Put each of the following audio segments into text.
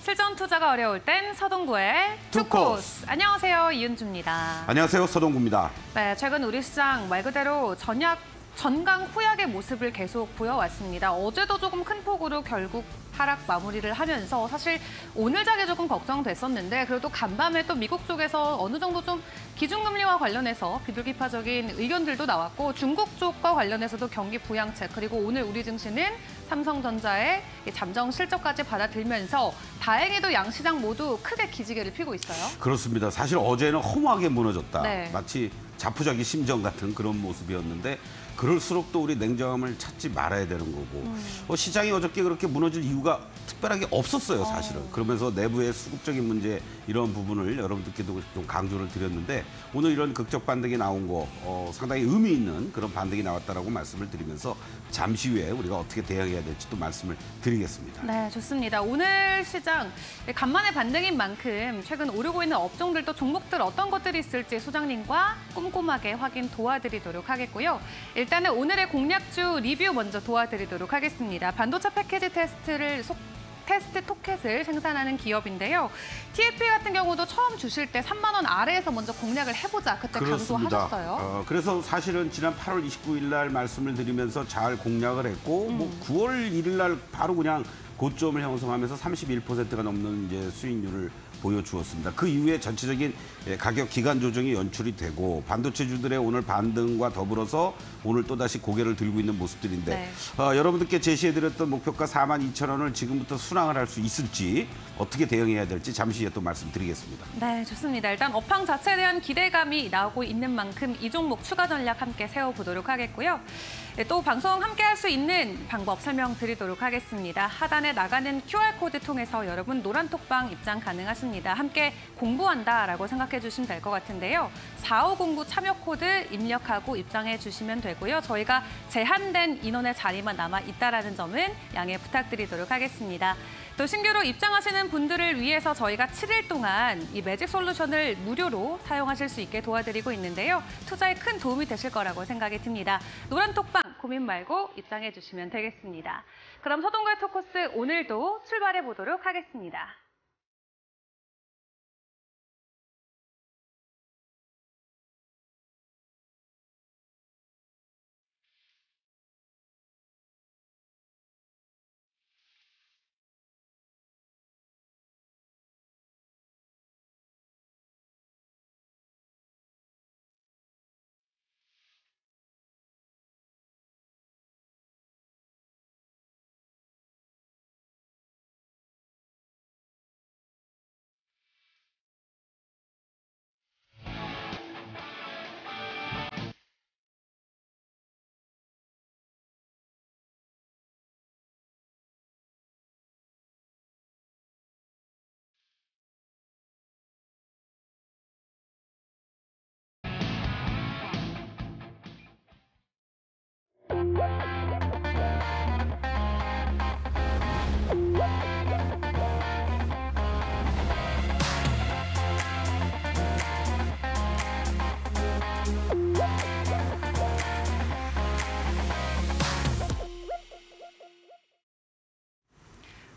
실전 투자가 어려울 땐 서동구의 투코스. 안녕하세요, 이은주입니다. 안녕하세요, 서동구입니다. 네, 최근 우리 시장 말 그대로 전강 후약의 모습을 계속 보여왔습니다. 어제도 조금 큰 폭으로 결국 하락 마무리를 하면서 사실 오늘 장에 조금 걱정됐었는데 그래도 간밤에 또 미국 쪽에서 어느 정도 좀 기준금리와 관련해서 비둘기파적인 의견들도 나왔고 중국 쪽과 관련해서도 경기 부양책 그리고 오늘 우리 증시는 삼성전자의 잠정 실적까지 받아들면서 다행히도 양시장 모두 크게 기지개를 펴고 있어요. 그렇습니다. 사실 어제는 허무하게 무너졌다. 네. 마치 자포자기 심정 같은 그런 모습이었는데 그럴수록 또 우리 냉정함을 찾지 말아야 되는 거고 시장이 어저께 그렇게 무너질 이유가 특별하게 없었어요, 사실은. 그러면서 내부의 수급적인 문제 이런 부분을 여러분들께도 좀 강조를 드렸는데 오늘 이런 극적 반등이 나온 거 상당히 의미 있는 그런 반등이 나왔다라고 말씀을 드리면서 잠시 후에 우리가 어떻게 대응해야 될지 또 말씀을 드리겠습니다. 네, 좋습니다. 오늘 시장 간만에 반등인 만큼 최근 오르고 있는 업종들도 종목들 어떤 것들이 있을지 소장님과 꼼꼼하게 확인 도와드리도록 하겠고요. 일단은 오늘의 공략주 리뷰 먼저 도와드리도록 하겠습니다. 반도체 패키지 테스트 토켓을 생산하는 기업인데요. TFP 같은 경우도 처음 주실 때 3만 원 아래에서 먼저 공략을 해보자. 그때 그렇습니다. 강조하셨어요. 그래서 사실은 지난 8월 29일 날 말씀을 드리면서 잘 공략을 했고 뭐 9월 1일 날 바로 그냥 고점을 형성하면서 31%가 넘는 이제 수익률을 보여주었습니다. 그 이후에 전체적인 가격 기간 조정이 연출이 되고 반도체주들의 오늘 반등과 더불어서 오늘 또다시 고개를 들고 있는 모습들인데 네. 여러분들께 제시해드렸던 목표가 42,000원을 지금부터 순항을 할 수 있을지 어떻게 대응해야 될지 잠시 후에 또 말씀드리겠습니다. 네, 좋습니다. 일단 업황 자체에 대한 기대감이 나오고 있는 만큼 이 종목 추가 전략 함께 세워보도록 하겠고요. 또 방송 함께 할 수 있는 방법 설명드리도록 하겠습니다. 하단에 나가는 QR코드 통해서 여러분 노란톡방 입장 가능하십니다. 함께 공부한다라고 생각해 주시면 될 것 같은데요. 4509 참여 코드 입력하고 입장해 주시면 되고요. 저희가 제한된 인원의 자리만 남아 있다라는 점은 양해 부탁드리도록 하겠습니다. 또 신규로 입장하시는 분들을 위해서 저희가 7일 동안 이 매직 솔루션을 무료로 사용하실 수 있게 도와드리고 있는데요. 투자에 큰 도움이 되실 거라고 생각이 듭니다. 노란톡방 고민 말고 입장해 주시면 되겠습니다. 그럼 서동구의 토코스 오늘도 출발해 보도록 하겠습니다.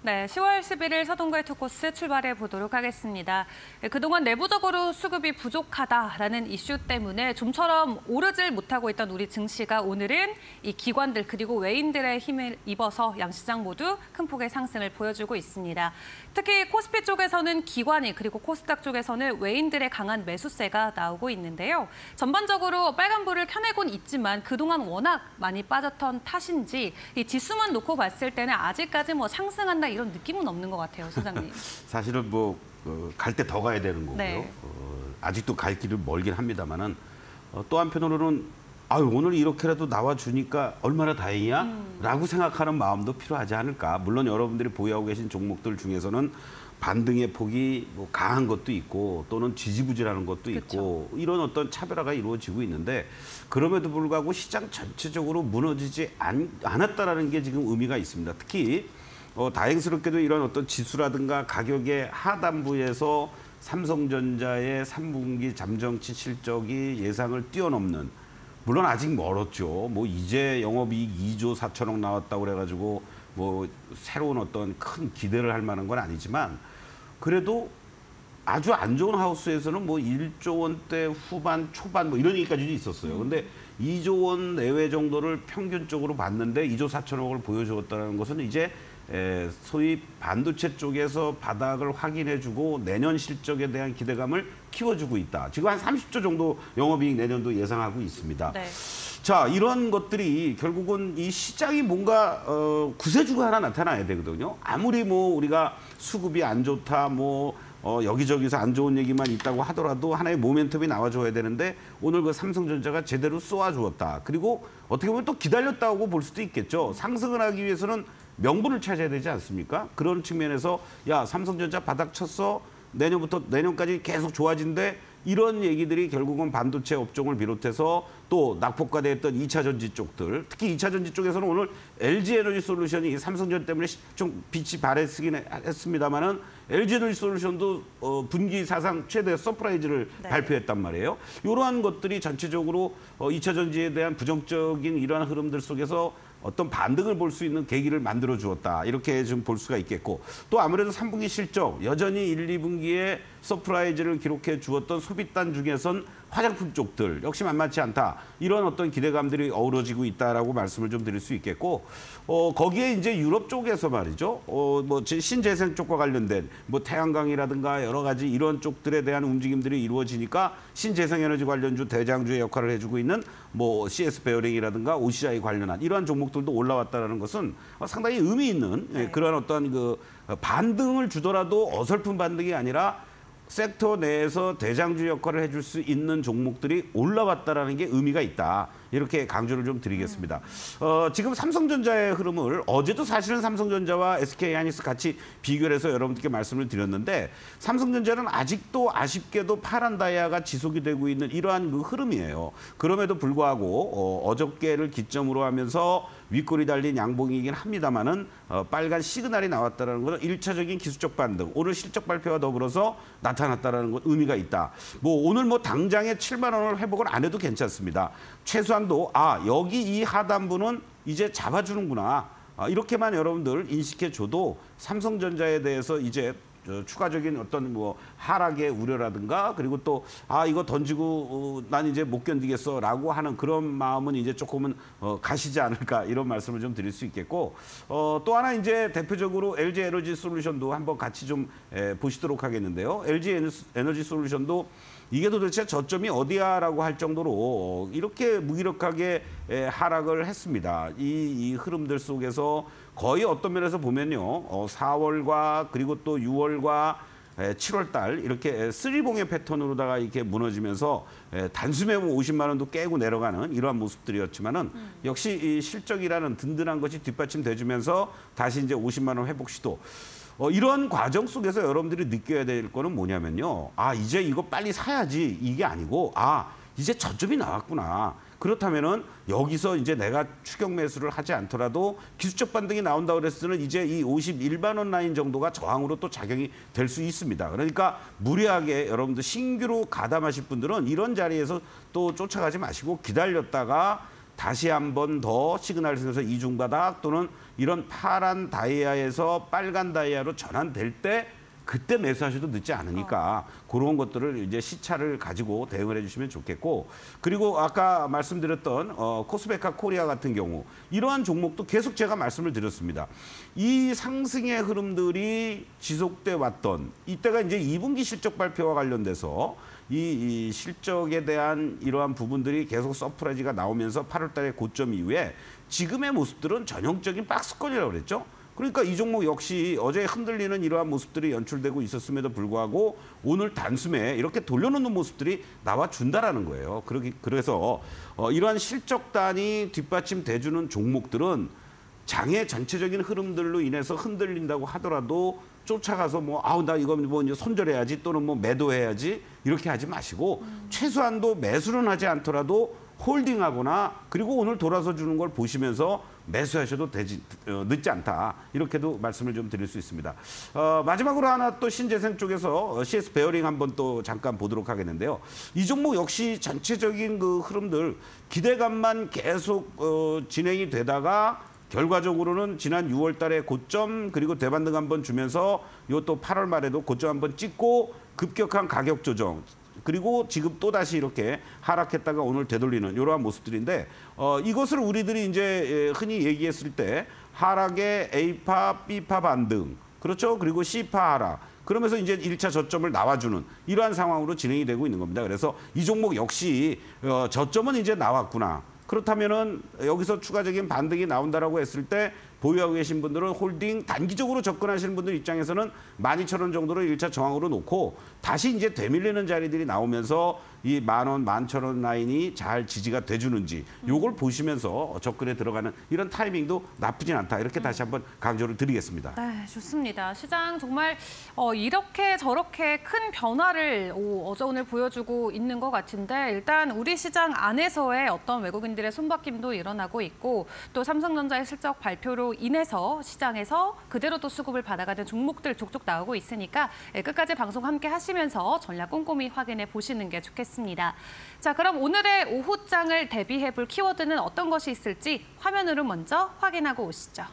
네, 10월 11일 서동구의 투코스 출발해 보도록 하겠습니다. 그동안 내부적으로 수급이 부족하다라는 이슈 때문에 좀처럼 오르질 못하고 있던 우리 증시가 오늘은 이 기관들 그리고 외인들의 힘을 입어서 양시장 모두 큰 폭의 상승을 보여주고 있습니다. 특히 코스피 쪽에서는 기관이 그리고 코스닥 쪽에서는 외인들의 강한 매수세가 나오고 있는데요. 전반적으로 빨간불을 켜내곤 있지만 그동안 워낙 많이 빠졌던 탓인지 이 지수만 놓고 봤을 때는 아직까지 뭐 상승한다 이런 느낌은 없는 것 같아요, 소장님. 사실은 뭐 갈 때 더 가야 되는 거고요. 네. 아직도 갈 길은 멀긴 합니다만은 또 한편으로는 아유 오늘 이렇게라도 나와주니까 얼마나 다행이야? 라고 생각하는 마음도 필요하지 않을까. 물론 여러분들이 보유하고 계신 종목들 중에서는 반등의 폭이 뭐 강한 것도 있고 또는 지지부진하는 것도 있고 그렇죠. 이런 어떤 차별화가 이루어지고 있는데 그럼에도 불구하고 시장 전체적으로 무너지지 않았다라는 게 지금 의미가 있습니다. 특히 다행스럽게도 이런 어떤 지수라든가 가격의 하단부에서 삼성전자의 3분기 잠정치 실적이 예상을 뛰어넘는 물론 아직 멀었죠. 뭐 이제 영업이익 2조 4천억 나왔다고 그래가지고 뭐 새로운 어떤 큰 기대를 할 만한 건 아니지만 그래도 아주 안 좋은 하우스에서는 뭐 1조 원대 후반, 초반 뭐 이런 얘기까지도 있었어요. 근데 2조 원 내외 정도를 평균적으로 봤는데 2조 4천억을 보여주었다는 것은 이제 소위 반도체 쪽에서 바닥을 확인해주고 내년 실적에 대한 기대감을 키워주고 있다. 지금 한 30조 정도 영업이익 내년도 예상하고 있습니다. 네. 자, 이런 것들이 결국은 이 시장이 뭔가 구세주가 하나 나타나야 되거든요. 아무리 뭐 우리가 수급이 안 좋다, 뭐 여기저기서 안 좋은 얘기만 있다고 하더라도 하나의 모멘텀이 나와줘야 되는데 오늘 그 삼성전자가 제대로 쏘아주었다. 그리고 어떻게 보면 또 기다렸다고 볼 수도 있겠죠. 상승을 하기 위해서는 명분을 찾아야 되지 않습니까? 그런 측면에서 야, 삼성전자 바닥 쳤어. 내년부터 내년까지 계속 좋아진대. 이런 얘기들이 결국은 반도체 업종을 비롯해서 또 낙폭과대했던 2차 전지 쪽들, 특히 2차 전지 쪽에서는 오늘 LG에너지솔루션이 삼성전 때문에 좀 빛이 발했긴 했습니다만은 LG에너지솔루션도 분기 사상 최대 서프라이즈를 네. 발표했단 말이에요. 이러한 것들이 전체적으로 2차 전지에 대한 부정적인 이러한 흐름들 속에서 어떤 반등을 볼 수 있는 계기를 만들어 주었다. 이렇게 좀 볼 수가 있겠고 또 아무래도 3분기 실적 여전히 1, 2분기에 서프라이즈를 기록해 주었던 소비단 중에선 화장품 쪽들 역시 만만치 않다. 이런 어떤 기대감들이 어우러지고 있다라고 말씀을 좀 드릴 수 있겠고 거기에 이제 유럽 쪽에서 말이죠. 뭐 신재생 쪽과 관련된 뭐 태양광이라든가 여러 가지 이런 쪽들에 대한 움직임들이 이루어지니까 신재생에너지 관련주 대장주의 역할을 해주고 있는 뭐 CS 베어링이라든가 OCI 관련한 이러한 종목들도 올라왔다라는 것은 상당히 의미 있는 그런 어떤 그 반등을 주더라도 어설픈 반등이 아니라 섹터 내에서 대장주 역할을 해줄 수 있는 종목들이 올라왔다라는 게 의미가 있다. 이렇게 강조를 좀 드리겠습니다. 지금 삼성전자의 흐름을 어제도 사실은 삼성전자와 SK하이닉스 같이 비교를 해서 여러분들께 말씀을 드렸는데 삼성전자는 아직도 아쉽게도 파란 다이아가 지속이 되고 있는 이러한 그 흐름이에요. 그럼에도 불구하고 어저께를 기점으로 하면서 윗골이 달린 양봉이긴 합니다만은 빨간 시그널이 나왔다는 것은 1차적인 기술적 반등, 오늘 실적 발표와 더불어서 나타났다는 것 의미가 있다. 뭐 오늘 뭐 당장에 7만 원을 회복을 안 해도 괜찮습니다. 최소한도 여기 이 하단부는 이제 잡아주는구나. 이렇게만 여러분들 인식해줘도 삼성전자에 대해서 이제 추가적인 어떤 뭐 하락의 우려라든가 그리고 또 이거 던지고 난 이제 못 견디겠어라고 하는 그런 마음은 이제 조금은 가시지 않을까 이런 말씀을 좀 드릴 수 있겠고 또 하나 이제 대표적으로 LG 에너지 솔루션도 한번 같이 좀 보시도록 하겠는데요. LG 에너지 솔루션도 이게 도대체 저점이 어디야라고 할 정도로 이렇게 무기력하게 하락을 했습니다. 이 흐름들 속에서 거의 어떤 면에서 보면요. 4월과 그리고 또 6월과 7월 달 이렇게 쓰리봉의 패턴으로다가 이렇게 무너지면서 단숨에 50만 원도 깨고 내려가는 이러한 모습들이었지만은 역시 이 실적이라는 든든한 것이 뒷받침돼주면서 다시 이제 50만 원 회복 시도. 이런 과정 속에서 여러분들이 느껴야 될 거는 뭐냐면요. 이제 이거 빨리 사야지 이게 아니고 이제 저점이 나왔구나. 그렇다면은 여기서 이제 내가 추격 매수를 하지 않더라도 기술적 반등이 나온다 그랬을 때는 이제 이 51만 원 라인 정도가 저항으로 또 작용이 될 수 있습니다. 그러니까 무리하게 여러분들 신규로 가담하실 분들은 이런 자리에서 또 쫓아가지 마시고 기다렸다가 다시 한 번 더 시그널을 통해서 이중바닥 또는 이런 파란 다이아에서 빨간 다이아로 전환될 때 그때 매수하셔도 늦지 않으니까 그런 것들을 이제 시차를 가지고 대응을 해주시면 좋겠고 그리고 아까 말씀드렸던 코스메카 코리아 같은 경우 이러한 종목도 계속 제가 말씀을 드렸습니다. 이 상승의 흐름들이 지속돼 왔던 이때가 이제 2분기 실적 발표와 관련돼서 이 실적에 대한 이러한 부분들이 계속 서프라이즈가 나오면서 8월 달에 고점 이후에 지금의 모습들은 전형적인 박스권이라고 그랬죠. 그러니까 이 종목 역시 어제 흔들리는 이러한 모습들이 연출되고 있었음에도 불구하고 오늘 단숨에 이렇게 돌려놓는 모습들이 나와준다라는 거예요. 그래서 이러한 실적단이 뒷받침돼주는 종목들은 장의 전체적인 흐름들로 인해서 흔들린다고 하더라도 쫓아가서 나 이거 뭐 이제 손절해야지 또는 뭐 매도해야지 이렇게 하지 마시고 최소한도 매수는 하지 않더라도 홀딩하거나 그리고 오늘 돌아서 주는 걸 보시면서 매수하셔도 늦지 않다. 이렇게도 말씀을 좀 드릴 수 있습니다. 마지막으로 하나 또 신재생 쪽에서 CS 베어링 한번 또 잠깐 보도록 하겠는데요. 이 종목 역시 전체적인 그 흐름들 기대감만 계속 진행이 되다가 결과적으로는 지난 6월 달에 고점 그리고 대반등 한번 주면서 이것도 8월 말에도 고점 한번 찍고 급격한 가격 조정 그리고 지금 또다시 이렇게 하락했다가 오늘 되돌리는 이러한 모습들인데 이것을 우리들이 이제 흔히 얘기했을 때 하락의 A파, B파 반등 그렇죠? 그리고 C파 하락. 그러면서 이제 1차 저점을 나와주는 이러한 상황으로 진행이 되고 있는 겁니다. 그래서 이 종목 역시 저점은 이제 나왔구나. 그렇다면은 여기서 추가적인 반등이 나온다라고 했을 때 보유하고 계신 분들은 홀딩 단기적으로 접근하시는 분들 입장에서는 12,000원 정도로 1차 저항으로 놓고 다시 이제 되밀리는 자리들이 나오면서 이 10,000원, 11,000원 라인이 잘 지지가 돼주는지 요걸 보시면서 접근에 들어가는 이런 타이밍도 나쁘진 않다. 이렇게 다시 한번 강조를 드리겠습니다. 네, 좋습니다. 시장 정말 이렇게 저렇게 큰 변화를 어제 오늘 보여주고 있는 것 같은데 일단 우리 시장 안에서의 어떤 외국인들의 손바뀜도 일어나고 있고 또 삼성전자의 실적 발표로 인해서 시장에서 그대로 또 수급을 받아가는 종목들 족족 나오고 있으니까 끝까지 방송 함께 하시면서 전략 꼼꼼히 확인해 보시는 게 좋겠습니다. 자, 그럼 오늘의 오후장을 대비해 볼 키워드는 어떤 것이 있을지 화면으로 먼저 확인하고 오시죠.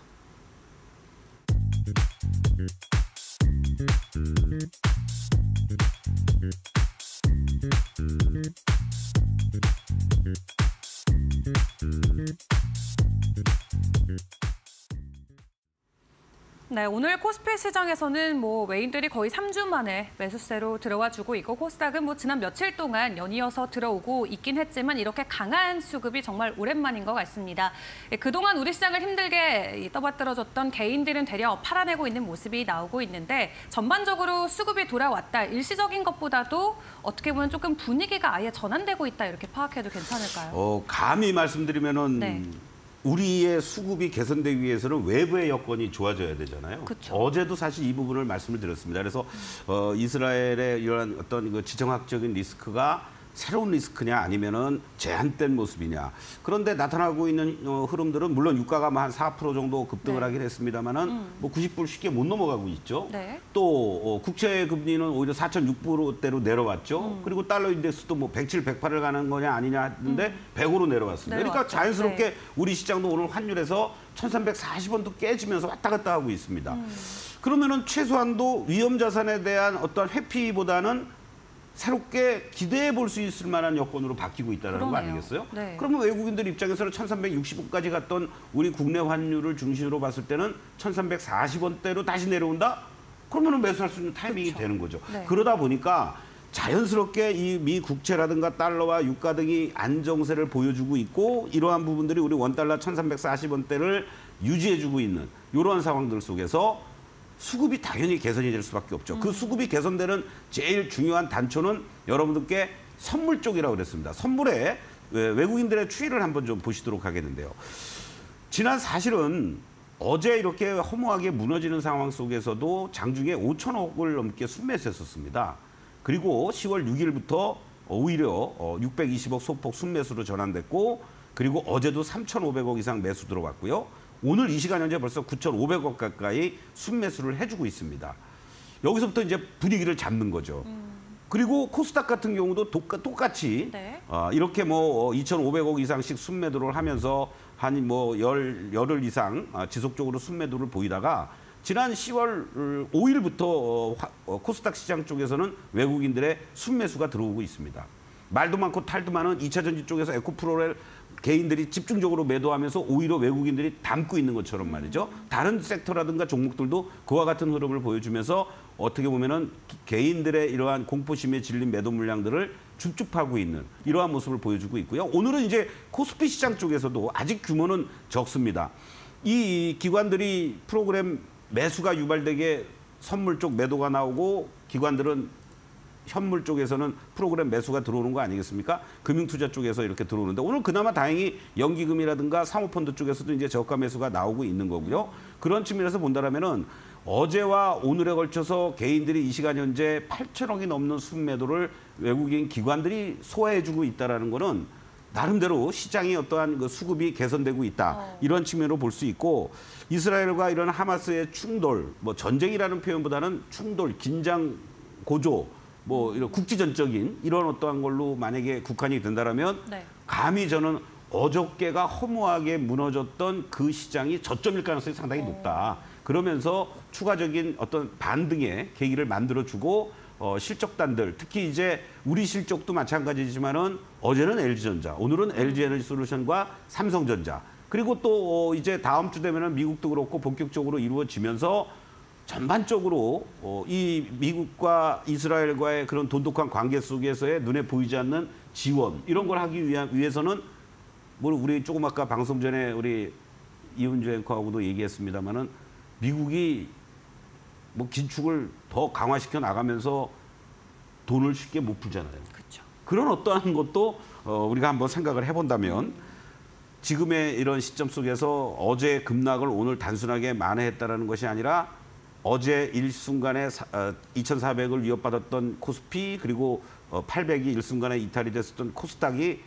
네, 오늘 코스피 시장에서는 외인들이 거의 3주 만에 매수세로 들어와 주고 있고 코스닥은 지난 며칠 동안 연이어서 들어오고 있긴 했지만 이렇게 강한 수급이 정말 오랜만인 것 같습니다. 그동안 우리 시장을 힘들게 떠받들어줬던 개인들은 되려 팔아내고 있는 모습이 나오고 있는데 전반적으로 수급이 돌아왔다. 일시적인 것보다도 어떻게 보면 조금 분위기가 아예 전환되고 있다 이렇게 파악해도 괜찮을까요? 감히 말씀드리면은 네. 우리의 수급이 개선되기 위해서는 외부의 여건이 좋아져야 되잖아요. 그쵸. 어제도 사실 이 부분을 말씀을 드렸습니다. 그래서 이스라엘의 이러한 어떤 그 지정학적인 리스크가 새로운 리스크냐 아니면은 제한된 모습이냐. 그런데 나타나고 있는 흐름들은 물론 유가가 한 4% 정도 급등을 네. 하긴 했습니다만은 90불 쉽게 못 넘어가고 있죠. 네. 또 국채 금리는 오히려 4.6%대로 내려왔죠. 그리고 달러 인덱스도 107, 108을 가는 거냐 아니냐 했는데 100으로 내려왔습니다. 그러니까 내려왔죠. 자연스럽게 네. 우리 시장도 오늘 환율에서 1,340원도 깨지면서 왔다 갔다 하고 있습니다. 그러면은 최소한도 위험 자산에 대한 어떤 회피보다는 새롭게 기대해 볼 수 있을 만한 여건으로 바뀌고 있다는 거 아니겠어요? 네. 그러면 외국인들 입장에서는 1,360원까지 갔던 우리 국내 환율을 중심으로 봤을 때는 1,340원대로 다시 내려온다? 그러면 매수할 수 있는 타이밍이 그렇죠. 되는 거죠. 네. 그러다 보니까 자연스럽게 이 미 국채라든가 달러와 유가 등이 안정세를 보여주고 있고 이러한 부분들이 우리 원달러 1,340원대를 유지해주고 있는 이러한 상황들 속에서 수급이 당연히 개선이 될 수밖에 없죠. 그 수급이 개선되는 제일 중요한 단초는 여러분들께 선물 쪽이라고 그랬습니다. 선물에 외국인들의 추이를 한번 좀 보시도록 하겠는데요. 지난 사실은 어제 이렇게 허무하게 무너지는 상황 속에서도 장중에 5천억을 넘게 순매수했었습니다. 그리고 10월 6일부터 오히려 620억 소폭 순매수로 전환됐고 그리고 어제도 3,500억 이상 매수 들어갔고요. 오늘 이 시간 현재 벌써 9,500억 가까이 순매수를 해주고 있습니다. 여기서부터 이제 분위기를 잡는 거죠. 그리고 코스닥 같은 경우도 똑같이 네. 이렇게 2,500억 이상씩 순매도를 하면서 한 열흘 이상 지속적으로 순매도를 보이다가 지난 10월 5일부터 코스닥 시장 쪽에서는 외국인들의 순매수가 들어오고 있습니다. 말도 많고 탈도 많은 2차 전지 쪽에서 에코프로를 개인들이 집중적으로 매도하면서 오히려 외국인들이 담고 있는 것처럼 말이죠. 다른 섹터라든가 종목들도 그와 같은 흐름을 보여주면서 어떻게 보면은 개인들의 이러한 공포심에 질린 매도 물량들을 줍줍하고 있는 이러한 모습을 보여주고 있고요. 오늘은 이제 코스피 시장 쪽에서도 아직 규모는 적습니다. 이 기관들이 프로그램 매수가 유발되게 선물 쪽 매도가 나오고 기관들은 현물 쪽에서는 프로그램 매수가 들어오는 거 아니겠습니까? 금융투자 쪽에서 이렇게 들어오는데 오늘 그나마 다행히 연기금이라든가 사모펀드 쪽에서도 이제 저가 매수가 나오고 있는 거고요. 그런 측면에서 본다라면은 어제와 오늘에 걸쳐서 개인들이 이 시간 현재 8천억이 넘는 순매도를 외국인 기관들이 소화해주고 있다라는 거는 나름대로 시장이 어떠한 그 수급이 개선되고 있다. 이런 측면으로 볼 수 있고 이스라엘과 이런 하마스의 충돌, 전쟁이라는 표현보다는 충돌, 긴장, 고조 이런 국지전적인 이런 어떠한 걸로 만약에 국한이 된다라면 네. 감히 저는 어저께가 허무하게 무너졌던 그 시장이 저점일 가능성이 상당히 높다. 그러면서 추가적인 어떤 반등의 계기를 만들어주고 실적단들, 특히 이제 우리 실적도 마찬가지지만은 어제는 LG전자, 오늘은 LG에너지솔루션과 삼성전자, 그리고 또 이제 다음 주 되면은 미국도 그렇고 본격적으로 이루어지면서 전반적으로 이 미국과 이스라엘과의 그런 돈독한 관계 속에서의 눈에 보이지 않는 지원 이런 걸 하기 위해서는 뭐 우리 조금 아까 방송 전에 우리 이은주 앵커하고도 얘기했습니다마는 미국이 뭐 긴축을 더 강화시켜 나가면서 돈을 쉽게 못 풀잖아요. 그렇죠. 그런 어떠한 것도 우리가 한번 생각을 해본다면 지금의 이런 시점 속에서 어제 급락을 오늘 단순하게 만회했다라는 것이 아니라 어제 일순간에 2,400을 위협받았던 코스피 그리고 800이 일순간에 이탈이 됐었던 코스닥이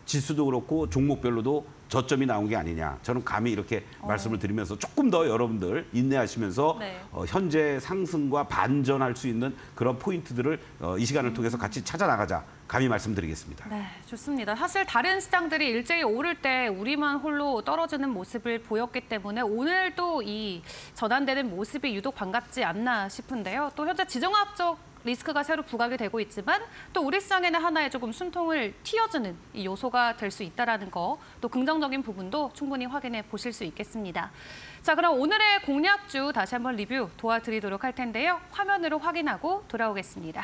지수도 그렇고 종목별로도 저점이 나온 게 아니냐. 저는 감히 이렇게 말씀을 드리면서 조금 더 여러분들 인내하시면서 네. 현재 상승과 반전할 수 있는 그런 포인트들을 이 시간을 통해서 같이 찾아나가자. 감히 말씀드리겠습니다. 네, 좋습니다. 사실 다른 시장들이 일제히 오를 때 우리만 홀로 떨어지는 모습을 보였기 때문에 오늘도 이 전환되는 모습이 유독 반갑지 않나 싶은데요. 또 현재 지정학적 리스크가 새로 부각이 되고 있지만 또 우리 시장에는 하나의 조금 숨통을 틔워주는 이 요소가 될 수 있다는 거, 또 긍정적인 부분도 충분히 확인해 보실 수 있겠습니다. 자, 그럼 오늘의 공략주 다시 한번 리뷰 도와드리도록 할 텐데요. 화면으로 확인하고 돌아오겠습니다.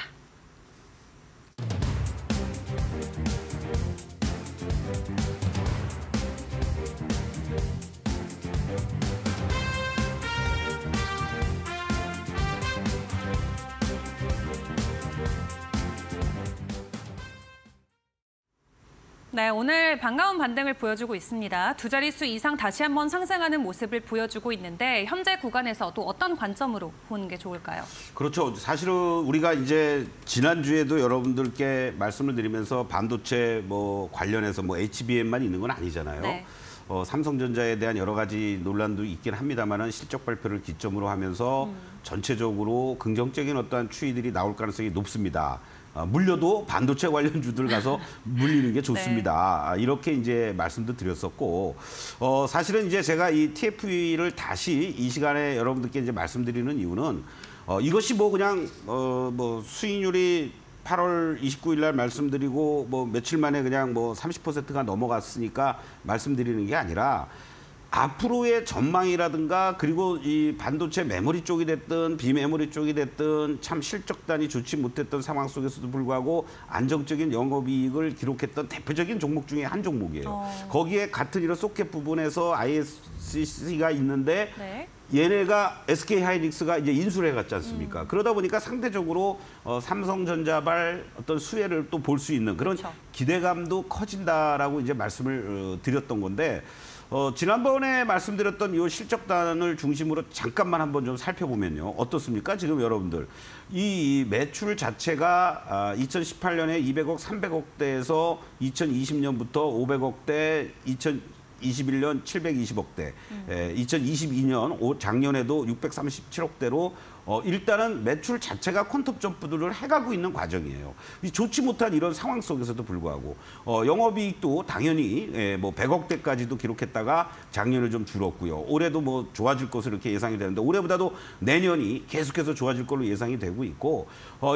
네, 오늘 반가운 반등을 보여주고 있습니다. 두 자릿수 이상 다시 한번 상승하는 모습을 보여주고 있는데 현재 구간에서 또 어떤 관점으로 보는 게 좋을까요? 그렇죠. 사실은 우리가 이제 지난주에도 여러분들께 말씀을 드리면서 반도체 뭐 관련해서 뭐 HBM만 있는 건 아니잖아요. 네. 삼성전자에 대한 여러 가지 논란도 있긴 합니다만은 실적 발표를 기점으로 하면서 전체적으로 긍정적인 어떠한 추이들이 나올 가능성이 높습니다. 물려도 반도체 관련주들 가서 물리는 게 좋습니다. 네. 이렇게 이제 말씀도 드렸었고, 사실은 이제 제가 이 TFE를 다시 이 시간에 여러분들께 이제 말씀드리는 이유는 이것이 뭐 그냥 뭐 수익률이 8월 29일 날 말씀드리고 뭐 며칠 만에 그냥 뭐 30%가 넘어갔으니까 말씀드리는 게 아니라 앞으로의 전망이라든가 그리고 이 반도체 메모리 쪽이 됐든 비메모리 쪽이 됐든 참 실적단이 좋지 못했던 상황 속에서도 불구하고 안정적인 영업이익을 기록했던 대표적인 종목 중에 한 종목이에요. 거기에 같은 이런 소켓 부분에서 ISC가 있는데 네. 얘네가 SK하이닉스가 이제 인수를 해갔지 않습니까? 그러다 보니까 상대적으로 삼성전자발 어떤 수혜를 또 볼 수 있는 그런 그렇죠. 기대감도 커진다라고 이제 말씀을 드렸던 건데 지난번에 말씀드렸던 이 실적단을 중심으로 잠깐만 한번 좀 살펴보면요. 어떻습니까? 지금 여러분들. 이 매출 자체가 2018년에 200억, 300억대에서 2020년부터 500억대, 2021년 720억대, 2022년 작년에도 637억대로 일단은 매출 자체가 퀀텀 점프들을 해가고 있는 과정이에요. 좋지 못한 이런 상황 속에서도 불구하고 영업이익도 당연히 뭐 100억대까지도 기록했다가 작년에 좀 줄었고요. 올해도 뭐 좋아질 것으로 이렇게 예상이 되는데 올해보다도 내년이 계속해서 좋아질 걸로 예상이 되고 있고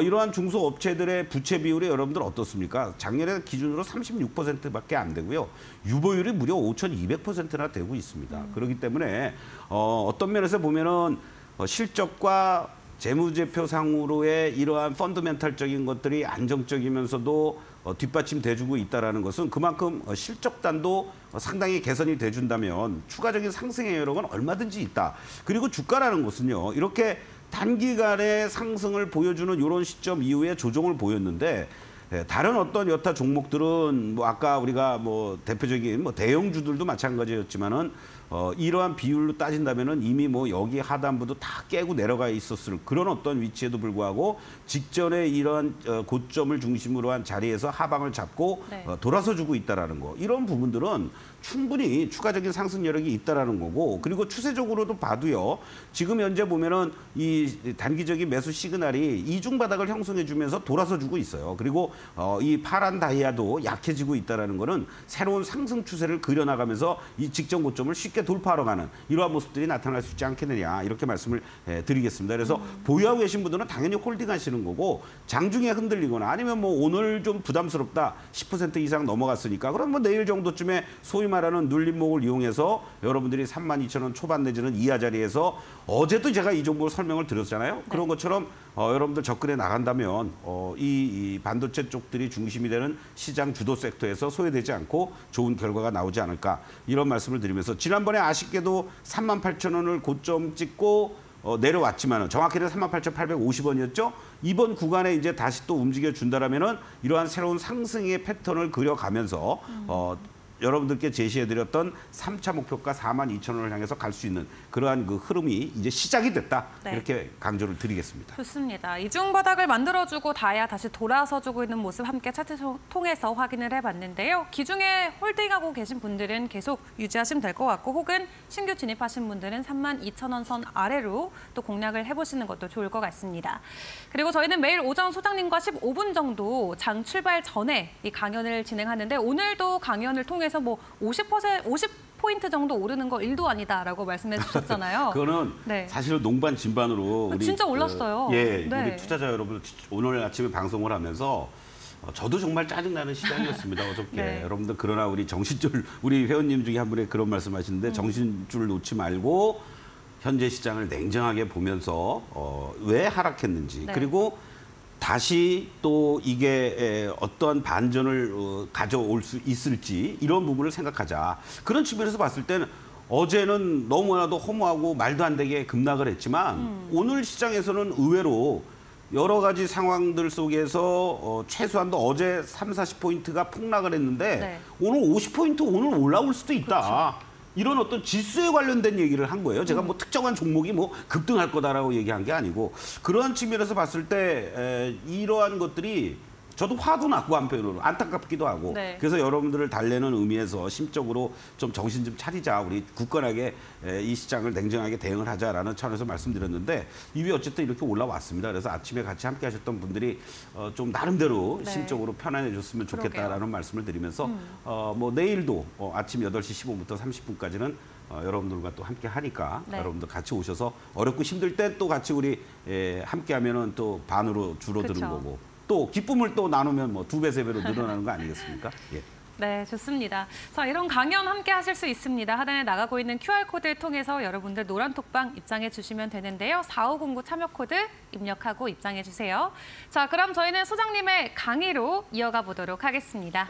이러한 중소업체들의 부채 비율이 여러분들 어떻습니까? 작년에 기준으로 36%밖에 안 되고요. 유보율이 무려 5,200%나 되고 있습니다. 그렇기 때문에 어떤 면에서 보면은 실적과 재무제표상으로의 이러한 펀더멘탈적인 것들이 안정적이면서도 뒷받침돼주고 있다는 것은 그만큼 실적단도 상당히 개선이 돼준다면 추가적인 상승의 여력은 얼마든지 있다. 그리고 주가라는 것은요. 이렇게 단기간에 상승을 보여주는 이런 시점 이후에 조정을 보였는데 다른 어떤 여타 종목들은 뭐 아까 우리가 뭐 대표적인 뭐 대형주들도 마찬가지였지만은 이러한 비율로 따진다면은 이미 뭐 여기 하단부도 다 깨고 내려가 있었을 그런 어떤 위치에도 불구하고 직전에 이러한 고점을 중심으로 한 자리에서 하방을 잡고 네. 돌아서 주고 있다라는 거. 이런 부분들은 충분히 추가적인 상승 여력이 있다라는 거고, 그리고 추세적으로도 봐도요. 지금 현재 보면은 이 단기적인 매수 시그널이 이중 바닥을 형성해 주면서 돌아서 주고 있어요. 그리고 이 파란 다이아도 약해지고 있다라는 거는 새로운 상승 추세를 그려나가면서 이 직전 고점을 쉽게 돌파하러 가는 이러한 모습들이 나타날 수 있지 않겠느냐, 이렇게 말씀을 드리겠습니다. 그래서 보유하고 계신 분들은 당연히 홀딩하시는 거고, 장중에 흔들리거나 아니면 뭐 오늘 좀 부담스럽다 10% 이상 넘어갔으니까 그럼 뭐 내일 정도쯤에 소위 말하는 눌림목을 이용해서 여러분들이 32,000원 초반 내지는 이하 자리에서, 어제도 제가 이 종목을 설명을 드렸잖아요. 네. 그런 것처럼 여러분들 접근해 나간다면 이 반도체 쪽들이 중심이 되는 시장 주도 섹터에서 소외되지 않고 좋은 결과가 나오지 않을까, 이런 말씀을 드리면서, 지난번에 아쉽게도 38,000원을 고점 찍고 내려왔지만 정확히는 38,850원이었죠. 이번 구간에 이제 다시 또 움직여 준다라면은 이러한 새로운 상승의 패턴을 그려가면서 여러분들께 제시해드렸던 3차 목표가 42,000원을 향해서 갈 수 있는 그러한 그 흐름이 이제 시작이 됐다. 네. 이렇게 강조를 드리겠습니다. 좋습니다. 이중 바닥을 만들어주고 다야 다시 돌아서주고 있는 모습 함께 차트 통해서 확인을 해봤는데요. 기중에 홀딩하고 계신 분들은 계속 유지하시면 될 것 같고, 혹은 신규 진입하신 분들은 32,000원 선 아래로 또 공략을 해보시는 것도 좋을 것 같습니다. 그리고 저희는 매일 오전 소장님과 15분 정도 장 출발 전에 이 강연을 진행하는데, 오늘도 강연을 통해서 뭐 50포인트 정도 오르는 거 일도 아니다라고 말씀해 주셨잖아요. 그거는 네. 사실은 농반 진반으로 우리 진짜 올랐어요. 네. 네. 우리 투자자 여러분 오늘 아침에 방송을 하면서 저도 정말 짜증나는 시장이었습니다. 어저께. 네. 여러분들 그러나 우리 정신줄, 우리 회원님 중에 한 분이 그런 말씀하시는데 정신줄 놓지 말고 현재 시장을 냉정하게 보면서 왜 하락했는지, 네. 그리고 다시 또 이게 어떠한 반전을 가져올 수 있을지, 이런 부분을 생각하자. 그런 측면에서 봤을 때는 어제는 너무나도 허무하고 말도 안 되게 급락을 했지만 오늘 시장에서는 의외로 여러 가지 상황들 속에서 최소한도 어제 3, 40포인트가 폭락을 했는데 네. 오늘 50포인트 오늘 올라올 수도 있다. 그렇죠. 이런 어떤 지수에 관련된 얘기를 한 거예요. 제가 뭐 특정한 종목이 뭐 급등할 거다라고 얘기한 게 아니고, 그러한 측면에서 봤을 때 이러한 것들이 저도 화도 났고 한편으로 안타깝기도 하고 네. 그래서 여러분들을 달래는 의미에서 심적으로 좀 정신 좀 차리자, 우리 굳건하게 이 시장을 냉정하게 대응을 하자라는 차원에서 말씀드렸는데, 이వి 어쨌든 이렇게 올라왔습니다. 그래서 아침에 같이 함께 하셨던 분들이 좀 나름대로 네. 심적으로 편안해졌으면 좋겠다라는 그러게요. 말씀을 드리면서 뭐 내일도 아침 8시 15분부터 30분까지는 여러분들과 또 함께 하니까 네. 여러분들 같이 오셔서 어렵고 힘들 때 또 같이 우리 함께 하면은 또 반으로 줄어드는 그쵸. 거고, 또 기쁨을 또 나누면 뭐 2배, 3배로 늘어나는 거 아니겠습니까? 예. 네, 좋습니다. 자, 이런 강연 함께 하실 수 있습니다. 하단에 나가고 있는 QR코드를 통해서 여러분들 노란톡방 입장해 주시면 되는데요. 4509 참여 코드 입력하고 입장해 주세요. 자, 그럼 저희는 소장님의 강의로 이어가 보도록 하겠습니다.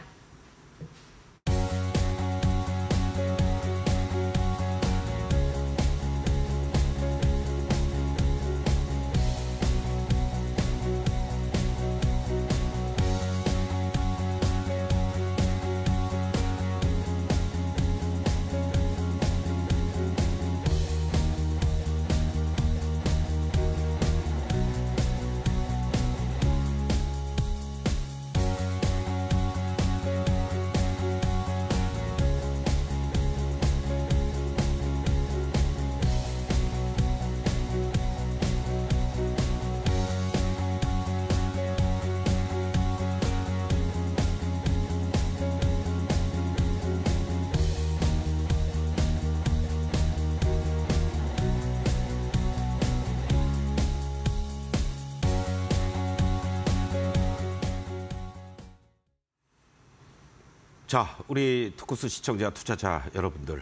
자, 우리 투코스 시청자, 투자자 여러분들,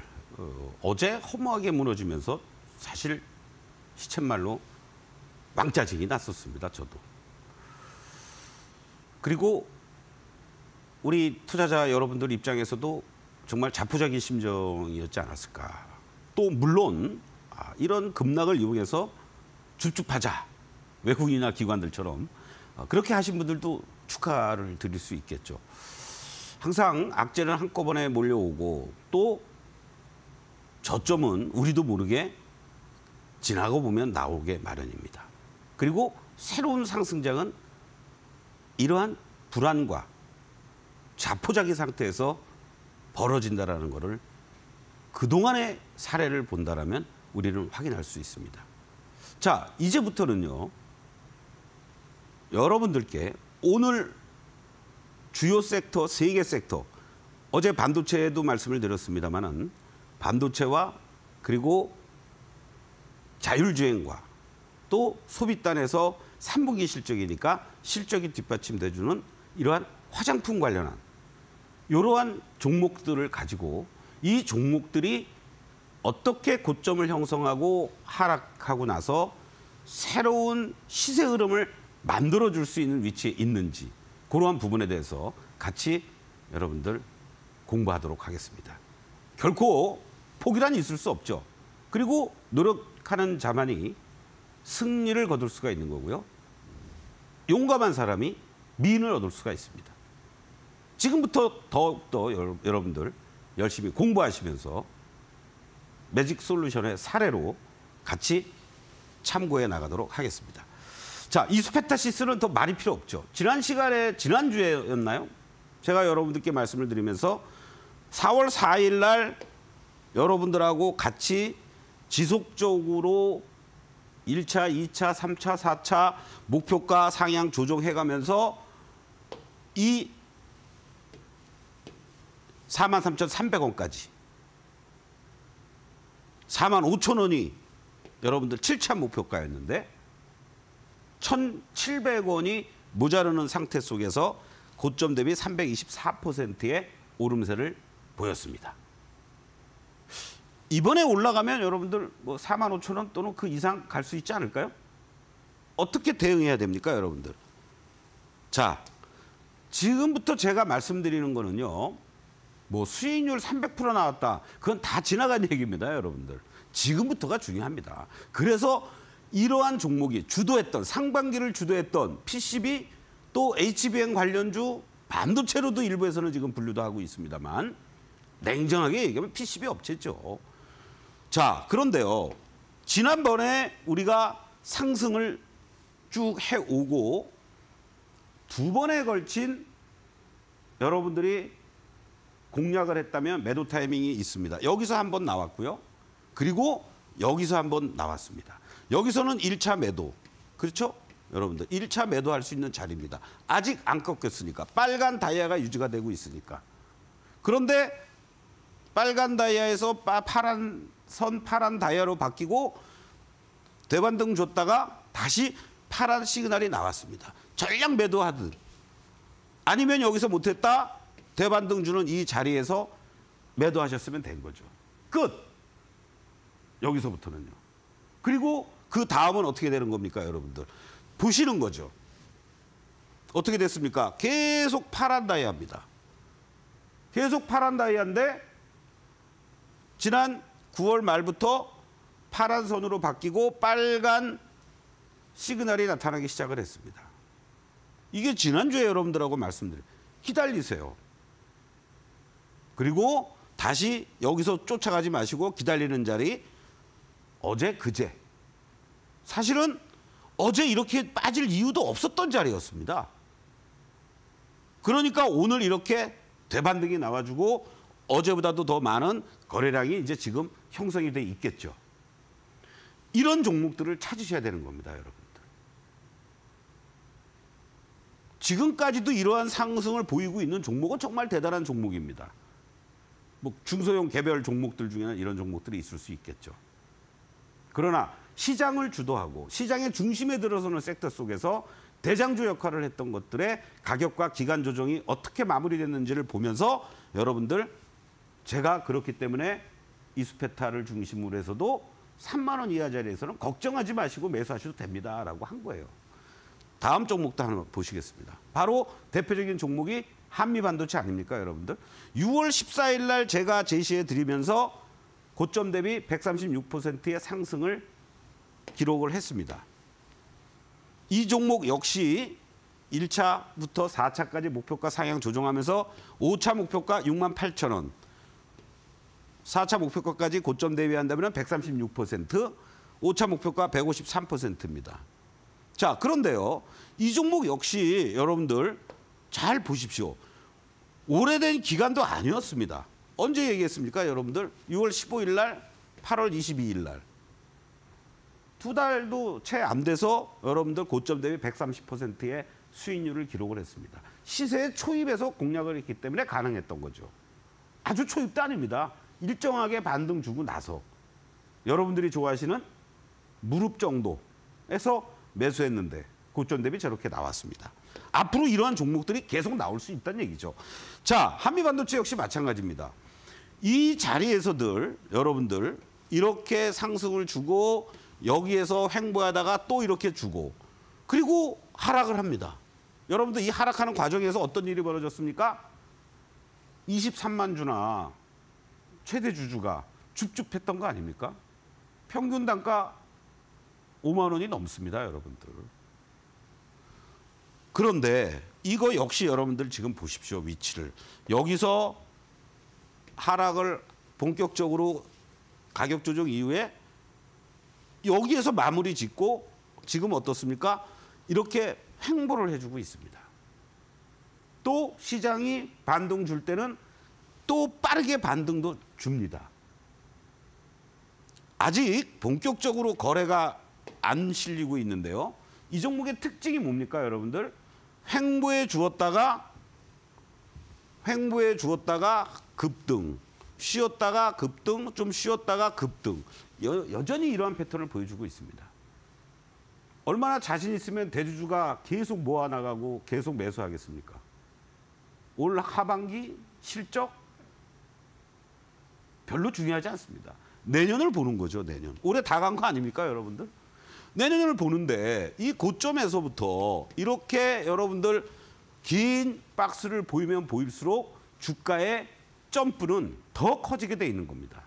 어제 허무하게 무너지면서 사실 시쳇말로 왕짜증이 났었습니다, 저도. 그리고 우리 투자자 여러분들 입장에서도 정말 자포자기 심정이었지 않았을까. 또 물론 이런 급락을 이용해서 줍줍하자, 외국인이나 기관들처럼 그렇게 하신 분들도 축하를 드릴 수 있겠죠. 항상 악재는 한꺼번에 몰려오고 또 저점은 우리도 모르게 지나고 보면 나오게 마련입니다. 그리고 새로운 상승장은 이러한 불안과 자포자기 상태에서 벌어진다라는 것을 그동안의 사례를 본다라면 우리는 확인할 수 있습니다. 자, 이제부터는요. 여러분들께 오늘 주요 섹터, 3개 섹터, 어제 반도체에도 말씀을 드렸습니다마는 반도체와 그리고 자율주행과 또 소비단에서 3분기 실적이니까 실적이 뒷받침돼주는 이러한 화장품 관련한 이러한 종목들을 가지고 이 종목들이 어떻게 고점을 형성하고 하락하고 나서 새로운 시세 흐름을 만들어줄 수 있는 위치에 있는지 그러한 부분에 대해서 같이 여러분들 공부하도록 하겠습니다. 결코 포기란 있을 수 없죠. 그리고 노력하는 자만이 승리를 거둘 수가 있는 거고요. 용감한 사람이 미인을 얻을 수가 있습니다. 지금부터 더욱더 여러분들 열심히 공부하시면서 매직 솔루션의 사례로 같이 참고해 나가도록 하겠습니다. 자, 이수페타시스는 더 말이 필요 없죠. 지난주에였나요? 제가 여러분들께 말씀을 드리면서 4월 4일 날 여러분들하고 같이 지속적으로 1차, 2차, 3차, 4차 목표가 상향 조정해가면서 이 43,300원까지 45,000원이 여러분들 7차 목표가였는데 1,700원이 모자르는 상태 속에서 고점 대비 324%의 오름세를 보였습니다. 이번에 올라가면 여러분들 뭐 45,000원 또는 그 이상 갈 수 있지 않을까요? 어떻게 대응해야 됩니까, 여러분들? 자, 지금부터 제가 말씀드리는 거는요. 뭐 수익률 300% 나왔다. 그건 다 지나간 얘기입니다, 여러분들. 지금부터가 중요합니다. 그래서 이러한 종목이 주도했던 상반기를 주도했던 PCB 또 HBM 관련주 반도체로도 일부에서는 지금 분류도 하고 있습니다만 냉정하게 얘기하면 PCB 업체죠. 자, 그런데요. 지난번에 우리가 상승을 쭉 해오고 2번에 걸친 여러분들이 공략을 했다면 매도 타이밍이 있습니다. 여기서 한번 나왔고요. 그리고 여기서 한번 나왔습니다. 여기서는 1차 매도. 그렇죠? 여러분들 1차 매도할 수 있는 자리입니다. 아직 안 꺾였으니까. 빨간 다이아가 유지가 되고 있으니까. 그런데 빨간 다이아에서 파란 다이아로 바뀌고 대반등 줬다가 다시 파란 시그널이 나왔습니다. 전량 매도하듯. 아니면 여기서 못했다. 대반등 주는 이 자리에서 매도하셨으면 된 거죠. 끝. 여기서부터는요. 그리고 그 다음은 어떻게 되는 겁니까, 여러분들? 보시는 거죠. 어떻게 됐습니까? 계속 파란 다이아입니다. 계속 파란 다이아인데 지난 9월 말부터 파란 선으로 바뀌고 빨간 시그널이 나타나기 시작을 했습니다. 이게 지난주에 여러분들하고 말씀드려요. 기다리세요. 그리고 다시 여기서 쫓아가지 마시고 기다리는 자리 어제 그제. 사실은 어제 이렇게 빠질 이유도 없었던 자리였습니다. 그러니까 오늘 이렇게 대반등이 나와주고 어제보다도 더 많은 거래량이 이제 지금 형성이 돼 있겠죠. 이런 종목들을 찾으셔야 되는 겁니다, 여러분들. 지금까지도 이러한 상승을 보이고 있는 종목은 정말 대단한 종목입니다. 뭐 중소형 개별 종목들 중에는 이런 종목들이 있을 수 있겠죠. 그러나 시장을 주도하고 시장의 중심에 들어서는 섹터 속에서 대장주 역할을 했던 것들의 가격과 기간 조정이 어떻게 마무리됐는지를 보면서 여러분들 제가 그렇기 때문에 이수페타를 중심으로 해서도 3만 원 이하 자리에서는 걱정하지 마시고 매수하셔도 됩니다라고 한 거예요. 다음 종목도 하나 보시겠습니다. 바로 대표적인 종목이 한미반도체 아닙니까, 여러분들? 6월 14일 날 제가 제시해 드리면서 고점 대비 136%의 상승을 기록을 했습니다. 이 종목 역시 1차부터 4차까지 목표가 상향 조정하면서 5차 목표가 68,000원, 4차 목표가까지 고점 대비한다면 136%, 5차 목표가 153%입니다. 자, 그런데요. 이 종목 역시 여러분들 잘 보십시오. 오래된 기간도 아니었습니다. 언제 얘기했습니까, 여러분들? 6월 15일 날, 8월 22일 날. 2달도 채 안 돼서 여러분들 고점 대비 130%의 수익률을 기록을 했습니다. 시세의 초입에서 공략을 했기 때문에 가능했던 거죠. 아주 초입도 아닙니다. 일정하게 반등 주고 나서 여러분들이 좋아하시는 무릎 정도에서 매수했는데 고점 대비 저렇게 나왔습니다. 앞으로 이러한 종목들이 계속 나올 수 있다는 얘기죠. 자, 한미반도체 역시 마찬가지입니다. 이 자리에서들 여러분들 이렇게 상승을 주고 여기에서 횡보하다가 또 이렇게 주고 그리고 하락을 합니다. 여러분들 이 하락하는 과정에서 어떤 일이 벌어졌습니까? 23만 주나 최대 주주가 줍줍했던 거 아닙니까? 평균 단가 5만 원이 넘습니다, 여러분들. 그런데 이거 역시 여러분들 지금 보십시오, 위치를. 여기서 하락을 본격적으로 가격 조정 이후에 여기에서 마무리 짓고 지금 어떻습니까? 이렇게 횡보를 해주고 있습니다. 또 시장이 반등 줄 때는 또 빠르게 반등도 줍니다. 아직 본격적으로 거래가 안 실리고 있는데요. 이 종목의 특징이 뭡니까, 여러분들? 횡보해 주었다가 급등, 쉬었다가 급등, 좀 쉬었다가 급등. 여전히 이러한 패턴을 보여주고 있습니다. 얼마나 자신 있으면 대주주가 계속 모아나가고 계속 매수하겠습니까? 올 하반기 실적 별로 중요하지 않습니다. 내년을 보는 거죠, 내년. 올해 다 간 거 아닙니까, 여러분들? 내년을 보는데 이 고점에서부터 이렇게 여러분들 긴 박스를 보이면 보일수록 주가의 점프는 더 커지게 돼 있는 겁니다.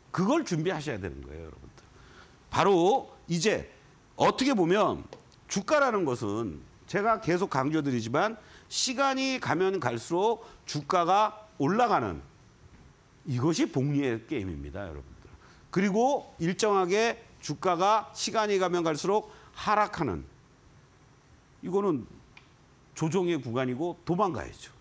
그걸 준비하셔야 되는 거예요, 여러분들. 바로 이제 어떻게 보면 주가라는 것은 제가 계속 강조드리지만 시간이 가면 갈수록 주가가 올라가는 이것이 복리의 게임입니다, 여러분들. 그리고 일정하게 주가가 시간이 가면 갈수록 하락하는 이거는 조정의 구간이고 도망가야죠.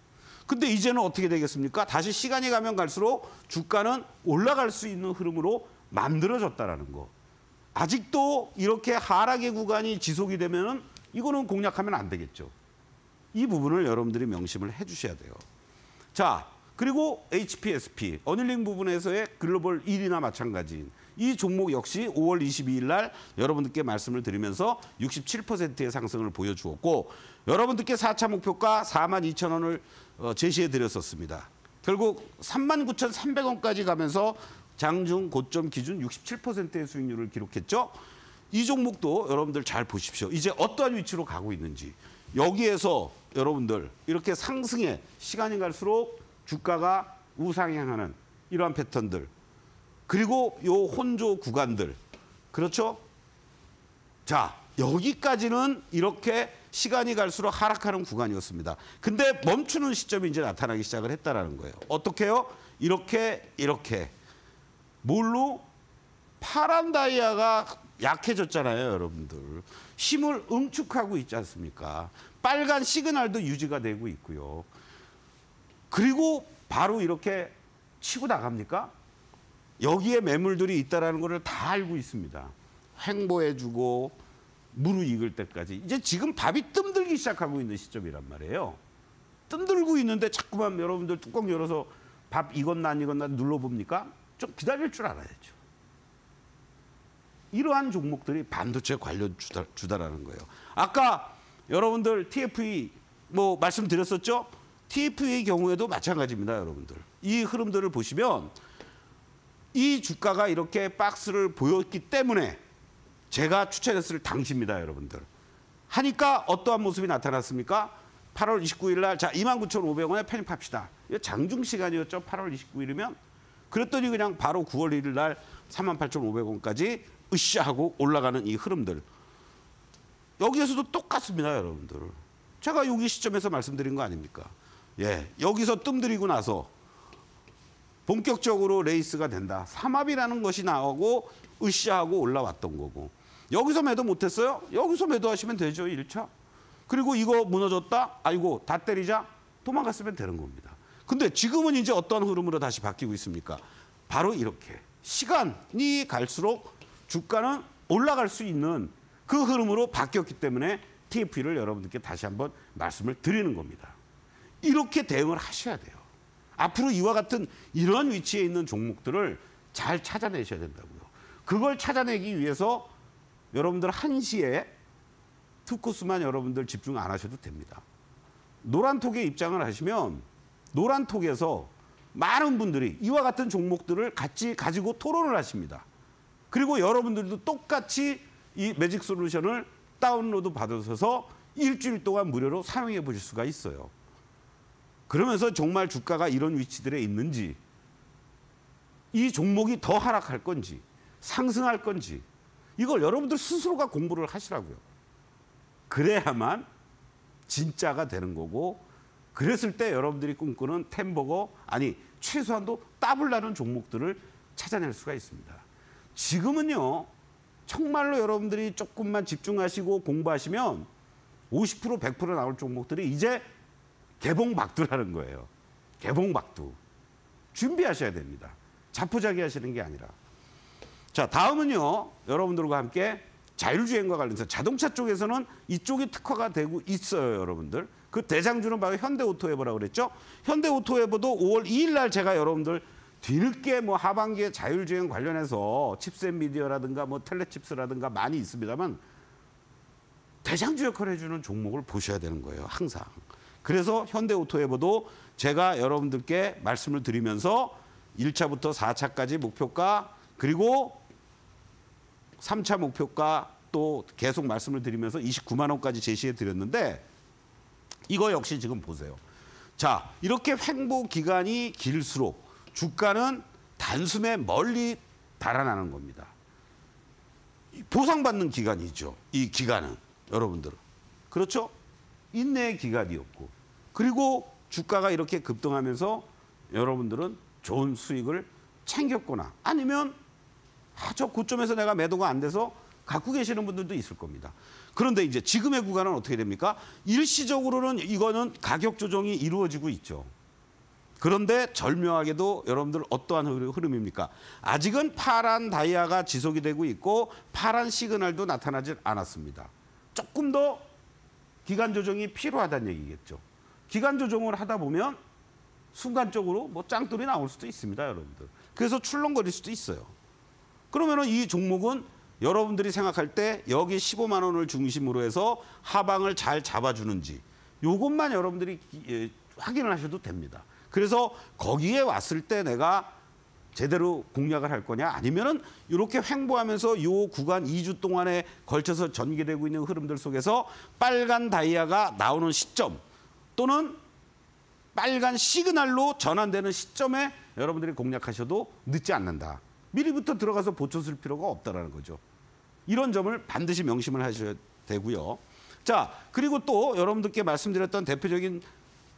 근데 이제는 어떻게 되겠습니까? 다시 시간이 가면 갈수록 주가는 올라갈 수 있는 흐름으로 만들어졌다라는 거. 아직도 이렇게 하락의 구간이 지속이 되면은 이거는 공략하면 안 되겠죠. 이 부분을 여러분들이 명심을 해주셔야 돼요. 자, 그리고 HPSP, 어닐링 부분에서의 글로벌 1위나 마찬가지인 이 종목 역시 5월 22일 날 여러분들께 말씀을 드리면서 67%의 상승을 보여주었고 여러분들께 4차 목표가 42,000원을 제시해 드렸었습니다. 결국 39,300원까지 가면서 장중 고점 기준 67%의 수익률을 기록했죠. 이 종목도 여러분들 잘 보십시오. 이제 어떠한 위치로 가고 있는지. 여기에서 여러분들 이렇게 상승에 시간이 갈수록 주가가 우상향하는 이러한 패턴들. 그리고 요 혼조 구간들. 그렇죠? 자, 여기까지는 이렇게 시간이 갈수록 하락하는 구간이었습니다. 근데 멈추는 시점이 이제 나타나기 시작을 했다라는 거예요. 어떻게 해요? 이렇게. 뭘로? 파란 다이아가 약해졌잖아요, 여러분들. 힘을 응축하고 있지 않습니까? 빨간 시그널도 유지가 되고 있고요. 그리고 바로 이렇게 치고 나갑니까? 여기에 매물들이 있다는 것을 다 알고 있습니다. 횡보해주고 무르익을 때까지. 이제 지금 밥이 뜸들기 시작하고 있는 시점이란 말이에요. 뜸들고 있는데 자꾸만 여러분들 뚜껑 열어서 밥 익었나 안 익었나 눌러봅니까? 좀 기다릴 줄 알아야죠. 이러한 종목들이 반도체 관련 주다라는 거예요. 아까 여러분들 TFE 뭐 말씀드렸었죠? TFE의 경우에도 마찬가지입니다, 여러분들. 이 흐름들을 보시면 이 주가가 이렇게 박스를 보였기 때문에 제가 추천했을 당시입니다, 여러분들. 하니까 어떠한 모습이 나타났습니까? 8월 29일 날, 자, 29,500원에 편입합시다. 이거 장중 시간이었죠, 8월 29일이면. 그랬더니 그냥 바로 9월 1일 날 38,500원까지 으쌰 하고 올라가는 이 흐름들. 여기에서도 똑같습니다, 여러분들. 제가 여기 시점에서 말씀드린 거 아닙니까? 예, 여기서 뜸들이고 나서 본격적으로 레이스가 된다. 삼합이라는 것이 나오고 으쌰하고 올라왔던 거고. 여기서 매도 못했어요? 여기서 매도하시면 되죠, 1차. 그리고 이거 무너졌다? 아이고, 다 때리자? 도망갔으면 되는 겁니다. 근데 지금은 이제 어떠한 흐름으로 다시 바뀌고 있습니까? 바로 이렇게. 시간이 갈수록 주가는 올라갈 수 있는 그 흐름으로 바뀌었기 때문에 TF를 여러분들께 다시 한번 말씀을 드리는 겁니다. 이렇게 대응을 하셔야 돼요. 앞으로 이와 같은 이런 위치에 있는 종목들을 잘 찾아내셔야 된다고요. 그걸 찾아내기 위해서 여러분들 한시에 투코스만 여러분들 집중 안 하셔도 됩니다. 노란톡에 입장을 하시면 노란톡에서 많은 분들이 이와 같은 종목들을 같이 가지고 토론을 하십니다. 그리고 여러분들도 똑같이 이 매직 솔루션을 다운로드 받으셔서 일주일 동안 무료로 사용해 보실 수가 있어요. 그러면서 정말 주가가 이런 위치들에 있는지, 이 종목이 더 하락할 건지, 상승할 건지, 이걸 여러분들 스스로가 공부를 하시라고요. 그래야만 진짜가 되는 거고, 그랬을 때 여러분들이 꿈꾸는 템버거, 아니 최소한도 더블 나는 종목들을 찾아낼 수가 있습니다. 지금은요, 정말로 여러분들이 조금만 집중하시고 공부하시면 50% 100% 나올 종목들이 이제 개봉박두라는 거예요. 개봉박두. 준비하셔야 됩니다. 자포자기 하시는 게 아니라. 자, 다음은요, 여러분들과 함께 자율주행과 관련해서 자동차 쪽에서는 이쪽이 특화가 되고 있어요, 여러분들. 그 대장주는 바로 현대오토웨버라고 그랬죠. 현대오토웨버도 5월 2일 날 제가 여러분들 뒤늦게 뭐 하반기에 자율주행 관련해서 칩셋 미디어라든가 뭐 텔레칩스라든가 많이 있습니다만 대장주 역할을 해주는 종목을 보셔야 되는 거예요, 항상. 그래서 현대오토웨버도 제가 여러분들께 말씀을 드리면서 1차부터 4차까지 목표가, 그리고 3차 목표가 또 계속 말씀을 드리면서 29만 원까지 제시해 드렸는데, 이거 역시 지금 보세요. 자, 이렇게 횡보 기간이 길수록 주가는 단숨에 멀리 달아나는 겁니다. 보상받는 기간이죠, 이 기간은. 여러분들은. 그렇죠? 인내의 기간이었고, 그리고 주가가 이렇게 급등하면서 여러분들은 좋은 수익을 챙겼거나, 아니면 저 고점에서 내가 매도가 안 돼서 갖고 계시는 분들도 있을 겁니다. 그런데 이제 지금의 구간은 어떻게 됩니까? 일시적으로는 이거는 가격 조정이 이루어지고 있죠. 그런데 절묘하게도 여러분들 어떠한 흐름입니까? 아직은 파란 다이아가 지속이 되고 있고 파란 시그널도 나타나지 않았습니다. 조금 더 기간 조정이 필요하다는 얘기겠죠. 기간 조정을 하다 보면 순간적으로 뭐 짱돌이 나올 수도 있습니다, 여러분들. 그래서 출렁거릴 수도 있어요. 그러면은 이 종목은 여러분들이 생각할 때 여기 15만 원을 중심으로 해서 하방을 잘 잡아주는지, 이것만 여러분들이 확인을 하셔도 됩니다. 그래서 거기에 왔을 때 내가 제대로 공략을 할 거냐, 아니면은 이렇게 횡보하면서 이 구간 2주 동안에 걸쳐서 전개되고 있는 흐름들 속에서 빨간 다이아가 나오는 시점 또는 빨간 시그널로 전환되는 시점에 여러분들이 공략하셔도 늦지 않는다. 미리부터 들어가서 보초 쓸 필요가 없다라는 거죠. 이런 점을 반드시 명심을 하셔야 되고요. 자, 그리고 또 여러분들께 말씀드렸던 대표적인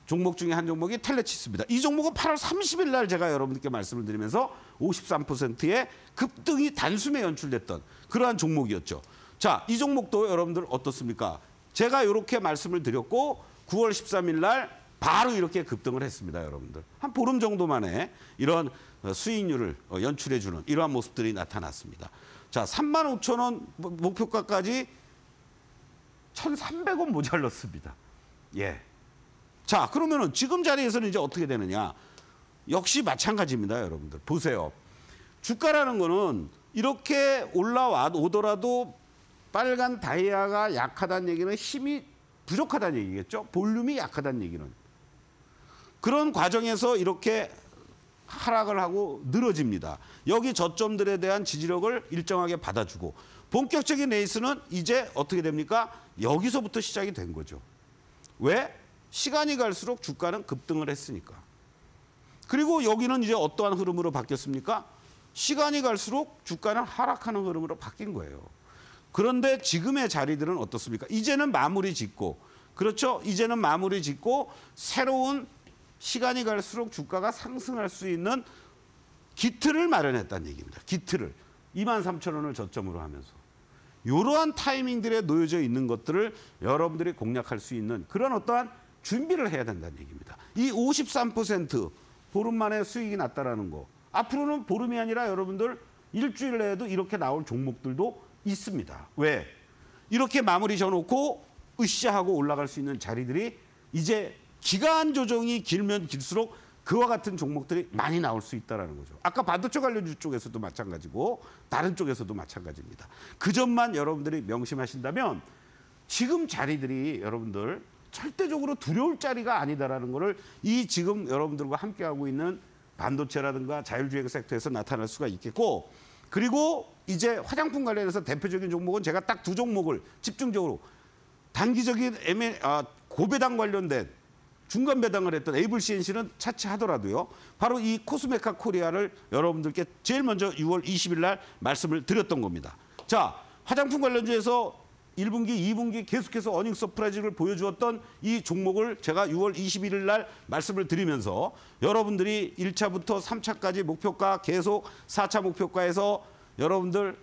종목 중에 한 종목이 텔레치스입니다. 이 종목은 8월 30일 날 제가 여러분들께 말씀을 드리면서 53%의 급등이 단숨에 연출됐던 그러한 종목이었죠. 자, 이 종목도 여러분들 어떻습니까? 제가 이렇게 말씀을 드렸고 9월 13일 날 바로 이렇게 급등을 했습니다, 여러분들. 한 보름 정도 만에 이런 수익률을 연출해주는 이러한 모습들이 나타났습니다. 자, 35,000원 목표가까지 1,300원 모자랐습니다. 예. 자, 그러면은 지금 자리에서는 이제 어떻게 되느냐? 역시 마찬가지입니다, 여러분들. 보세요. 주가라는 거는 이렇게 오더라도 빨간 다이아가 약하다는 얘기는 힘이 부족하다는 얘기겠죠? 볼륨이 약하다는 얘기는. 그런 과정에서 이렇게 하락을 하고 늘어집니다. 여기 저점들에 대한 지지력을 일정하게 받아주고 본격적인 레이스는 이제 어떻게 됩니까? 여기서부터 시작이 된 거죠. 왜? 시간이 갈수록 주가는 급등을 했으니까. 그리고 여기는 이제 어떠한 흐름으로 바뀌었습니까? 시간이 갈수록 주가는 하락하는 흐름으로 바뀐 거예요. 그런데 지금의 자리들은 어떻습니까? 이제는 마무리 짓고, 그렇죠? 이제는 마무리 짓고 새로운 시간이 갈수록 주가가 상승할 수 있는 기틀을 마련했다는 얘기입니다. 기틀을 23,000원을 저점으로 하면서 이러한 타이밍들에 놓여져 있는 것들을 여러분들이 공략할 수 있는 그런 어떠한 준비를 해야 된다는 얘기입니다. 이 53% 보름 만에 수익이 났다라는 거. 앞으로는 보름이 아니라 여러분들 일주일 내에도 이렇게 나올 종목들도 있습니다. 왜? 이렇게 마무리 져놓고 으쌰하고 올라갈 수 있는 자리들이 이제 기간 조정이 길면 길수록 그와 같은 종목들이 많이 나올 수 있다는 거죠. 아까 반도체 관련주 쪽에서도 마찬가지고 다른 쪽에서도 마찬가지입니다. 그 점만 여러분들이 명심하신다면 지금 자리들이 여러분들 절대적으로 두려울 자리가 아니다라는 거를 이 지금 여러분들과 함께하고 있는 반도체라든가 자율주행 섹터에서 나타날 수가 있겠고, 그리고 이제 화장품 관련해서 대표적인 종목은 제가 딱 두 종목을 집중적으로 단기적인 고배당 관련된 중간 배당을 했던 에이블 CNC는 차치하더라도요. 바로 이 코스메카 코리아를 여러분들께 제일 먼저 6월 20일 날 말씀을 드렸던 겁니다. 자, 화장품 관련주에서 1분기, 2분기 계속해서 어닝 서프라이즈를 보여주었던 이 종목을 제가 6월 21일 날 말씀을 드리면서 여러분들이 1차부터 3차까지 목표가 계속 4차 목표가에서 여러분들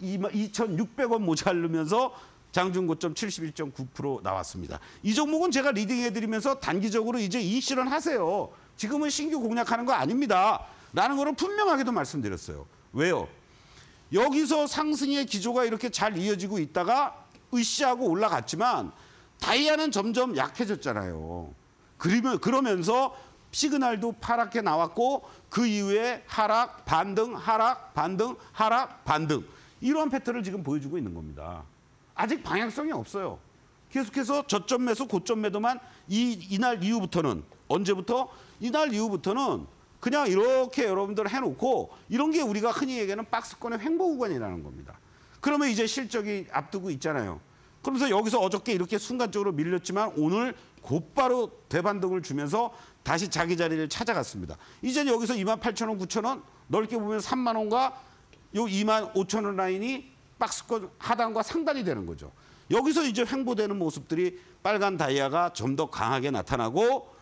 2,600원 모자르면서 장중 고점 71.9% 나왔습니다. 이 종목은 제가 리딩해드리면서 단기적으로 이제 이익실현 하세요. 지금은 신규 공략하는 거 아닙니다. 라는 거를 분명하게도 말씀드렸어요. 왜요? 여기서 상승의 기조가 이렇게 잘 이어지고 있다가 으쌰하고 올라갔지만 다이아는 점점 약해졌잖아요. 그러면서 시그널도 파랗게 나왔고 그 이후에 하락, 반등, 하락, 반등, 하락, 반등. 이러한 패턴을 지금 보여주고 있는 겁니다. 아직 방향성이 없어요. 계속해서 저점 매수, 고점 매도만 이날 이후부터는 언제부터? 이날 이후부터는 그냥 이렇게 여러분들 해놓고 이런 게 우리가 흔히 얘기하는 박스권의 횡보 구간이라는 겁니다. 그러면 이제 실적이 앞두고 있잖아요. 그러면서 여기서 어저께 이렇게 순간적으로 밀렸지만 오늘 곧바로 대반등을 주면서 다시 자기 자리를 찾아갔습니다. 이제 여기서 28,000원, 9,000원 넓게 보면 3만 원과 요 25,000원 라인이 박스권 하단과 상단이 되는 거죠. 여기서 이제 횡보되는 모습들이 빨간 다이아가 좀 더 강하게 나타나고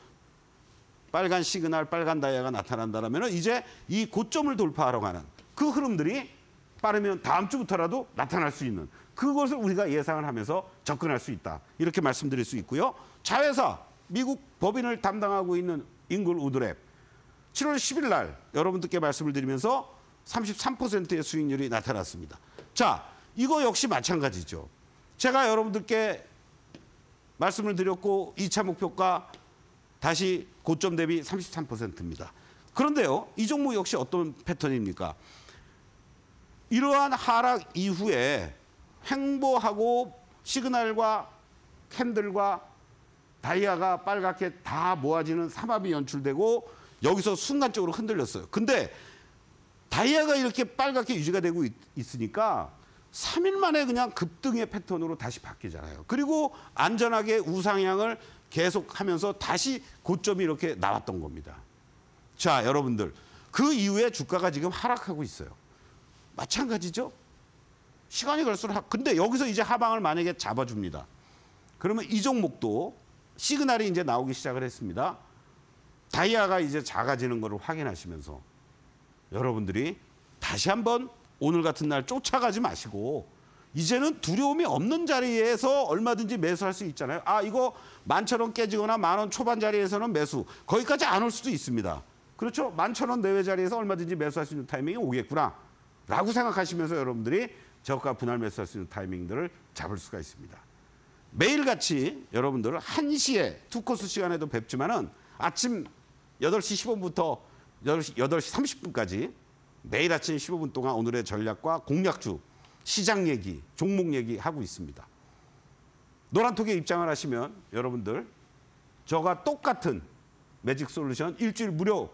빨간 시그널, 빨간 다이아가 나타난다면 이제 이 고점을 돌파하러 가는 그 흐름들이 빠르면 다음 주부터라도 나타날 수 있는 그것을 우리가 예상을 하면서 접근할 수 있다. 이렇게 말씀드릴 수 있고요. 자회사, 미국 법인을 담당하고 있는 잉글 우드랩 7월 10일 날 여러분들께 말씀을 드리면서 33%의 수익률이 나타났습니다. 자, 이거 역시 마찬가지죠. 제가 여러분들께 말씀을 드렸고 2차 목표가 다시 고점 대비 33%입니다. 그런데요, 이 종목 역시 어떤 패턴입니까? 이러한 하락 이후에 횡보하고 시그널과 캔들과 다이아가 빨갛게 다 모아지는 삼합이 연출되고 여기서 순간적으로 흔들렸어요. 근데 다이아가 이렇게 빨갛게 유지가 되고 있으니까 3일 만에 그냥 급등의 패턴으로 다시 바뀌잖아요. 그리고 안전하게 우상향을 계속하면서 다시 고점이 이렇게 나왔던 겁니다. 자, 여러분들 그 이후에 주가가 지금 하락하고 있어요. 마찬가지죠. 시간이 갈수록 근데 여기서 이제 하방을 만약에 잡아줍니다. 그러면 이 종목도 시그널이 이제 나오기 시작을 했습니다. 다이아가 이제 작아지는 것을 확인하시면서 여러분들이 다시 한번 오늘 같은 날 쫓아가지 마시고 이제는 두려움이 없는 자리에서 얼마든지 매수할 수 있잖아요. 아, 이거 11,000원 깨지거나 10,000원 초반 자리에서는 매수. 거기까지 안 올 수도 있습니다. 그렇죠? 11,000원 내외 자리에서 얼마든지 매수할 수 있는 타이밍이 오겠구나 라고 생각하시면서 여러분들이 저가 분할 매수할 수 있는 타이밍들을 잡을 수가 있습니다. 매일같이 여러분들 1시에 투코스 시간에도 뵙지만은 아침 8시 15분부터 8시 30분까지 매일 아침 15분 동안 오늘의 전략과 공략주, 시장 얘기, 종목 얘기 하고 있습니다. 노란톡에 입장을 하시면 여러분들 저가 똑같은 매직 솔루션 일주일 무료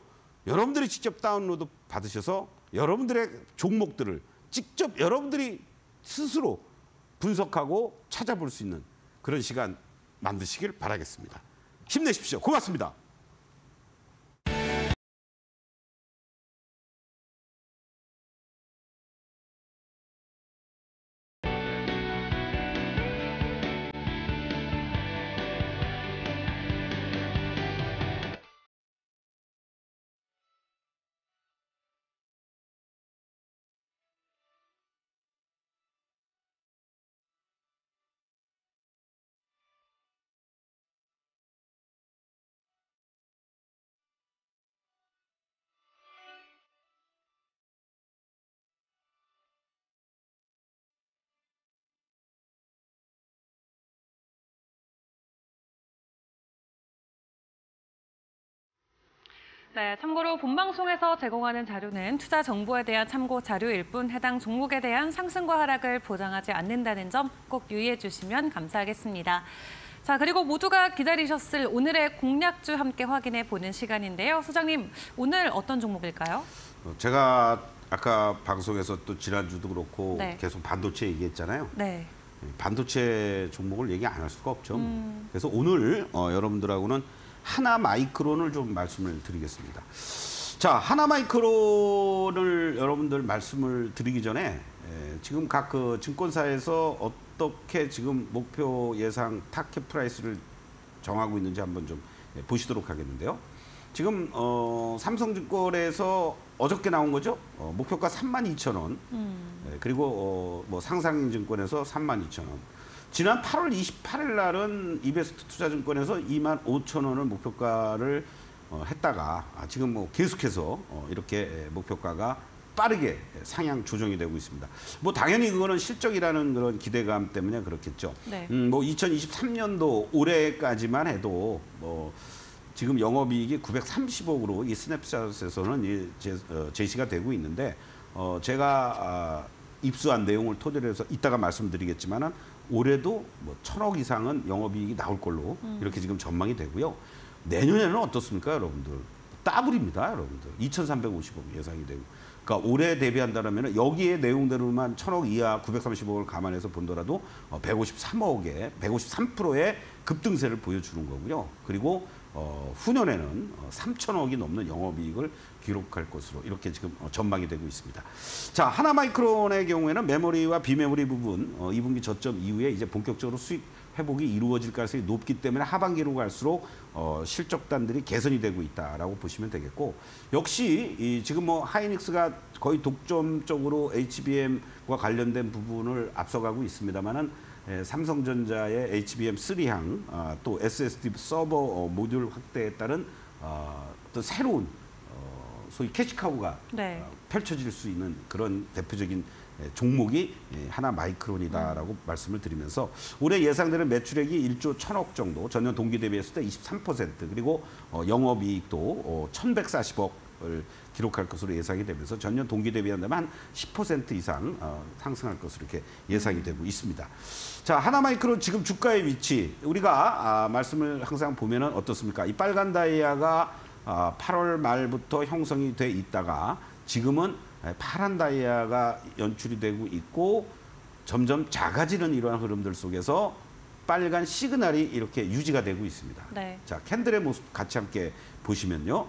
여러분들이 직접 다운로드 받으셔서 여러분들의 종목들을 직접 여러분들이 스스로 분석하고 찾아볼 수 있는 그런 시간 만드시길 바라겠습니다. 힘내십시오. 고맙습니다. 네, 참고로 본방송에서 제공하는 자료는 투자 정보에 대한 참고 자료일 뿐 해당 종목에 대한 상승과 하락을 보장하지 않는다는 점 꼭 유의해 주시면 감사하겠습니다. 자, 그리고 모두가 기다리셨을 오늘의 공략주 함께 확인해 보는 시간인데요. 소장님, 오늘 어떤 종목일까요? 제가 아까 방송에서 또 지난주도 그렇고 네. 계속 반도체 얘기했잖아요. 네. 반도체 종목을 얘기 안 할 수가 없죠. 그래서 오늘 여러분들하고는 하나마이크론을 좀 말씀을 드리겠습니다. 자, 하나마이크론을 여러분들 말씀을 드리기 전에 지금 각 그 증권사에서 어떻게 지금 목표 예상 타켓 프라이스를 정하고 있는지 한번 좀 보시도록 하겠는데요. 지금 삼성증권에서 어저께 나온 거죠. 목표가 32,000원. 그리고 뭐 상상증권에서 32,000원. 지난 8월 28일 날은 이베스트 투자증권에서 25,000원을 목표가를 했다가 지금 뭐 계속해서 이렇게 목표가가 빠르게 상향 조정이 되고 있습니다. 뭐 당연히 그거는 실적이라는 그런 기대감 때문에 그렇겠죠. 네. 뭐 2023년도 올해까지만 해도 뭐 지금 영업이익이 930억으로 이 스냅샷에서는 제시가 되고 있는데 제가 입수한 내용을 토대로 해서 이따가 말씀드리겠지만은 올해도 뭐 1,000억 이상은 영업이익이 나올 걸로 이렇게 지금 전망이 되고요. 내년에는 어떻습니까, 여러분들? 더블입니다, 여러분들. 2,350억 예상이 되고. 그러니까 올해 대비한다면 여기에 내용대로만 1,000억 이하 930억을 감안해서 본더라도 153억에 153%의 급등세를 보여주는 거고요. 그리고 후년에는 3,000억이 넘는 영업이익을 기록할 것으로 이렇게 지금 전망이 되고 있습니다. 자, 하나마이크론의 경우에는 메모리와 비메모리 부분 2분기 저점 이후에 이제 본격적으로 수익 회복이 이루어질 가능성이 높기 때문에 하반기로 갈수록 실적단들이 개선이 되고 있다라고 보시면 되겠고, 역시 지금 뭐 하이닉스가 거의 독점적으로 HBM과 관련된 부분을 앞서가고 있습니다만은 삼성전자의 HBM3향 또 SSD 서버 모듈 확대에 따른 또 새로운 소위 캐시카우가 네. 펼쳐질 수 있는 그런 대표적인 종목이 하나마이크론이다라고 말씀을 드리면서 올해 예상되는 매출액이 1조 1,000억 정도, 전년 동기 대비했을 때 23%, 그리고 영업이익도 1,140억을 기록할 것으로 예상이 되면서 전년 동기 대비한다면 한 10% 이상 상승할 것으로 이렇게 예상이 되고 있습니다. 자, 하나마이크론 지금 주가의 위치 우리가 말씀을 항상 보면은 어떻습니까? 이 빨간 다이아가 8월 말부터 형성이 돼 있다가 지금은 파란 다이아가 연출이 되고 있고 점점 작아지는 이러한 흐름들 속에서 빨간 시그널이 이렇게 유지가 되고 있습니다. 네. 자, 캔들의 모습 같이 함께 보시면요.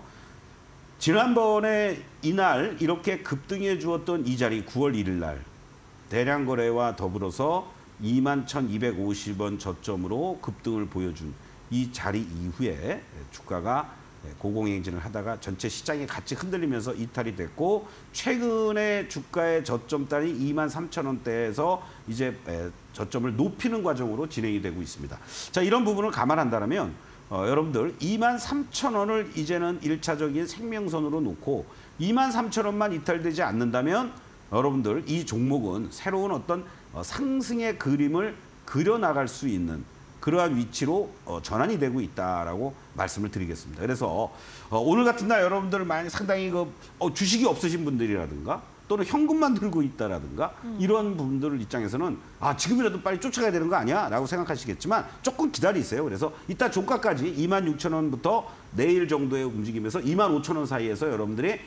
지난번에 이날 이렇게 급등해 주었던 이 자리 9월 1일 날 대량 거래와 더불어서 21,250원 저점으로 급등을 보여준 이 자리 이후에 주가가 고공행진을 하다가 전체 시장이 같이 흔들리면서 이탈이 됐고, 최근에 주가의 저점단이 23,000원대에서 이제 저점을 높이는 과정으로 진행이 되고 있습니다. 자, 이런 부분을 감안한다면 여러분들 23,000원을 이제는 1차적인 생명선으로 놓고 23,000원만 이탈되지 않는다면 여러분들 이 종목은 새로운 어떤 상승의 그림을 그려나갈 수 있는 그러한 위치로 전환이 되고 있다라고 말씀을 드리겠습니다. 그래서 오늘 같은 날 여러분들 만약 상당히 주식이 없으신 분들이라든가 또는 현금만 들고 있다라든가 이런 분들 입장에서는 지금이라도 빨리 쫓아가야 되는 거 아니야? 라고 생각하시겠지만 조금 기다리세요. 그래서 이따 종가까지 26,000원부터 내일 정도의 움직임에서 25,000원 사이에서 여러분들이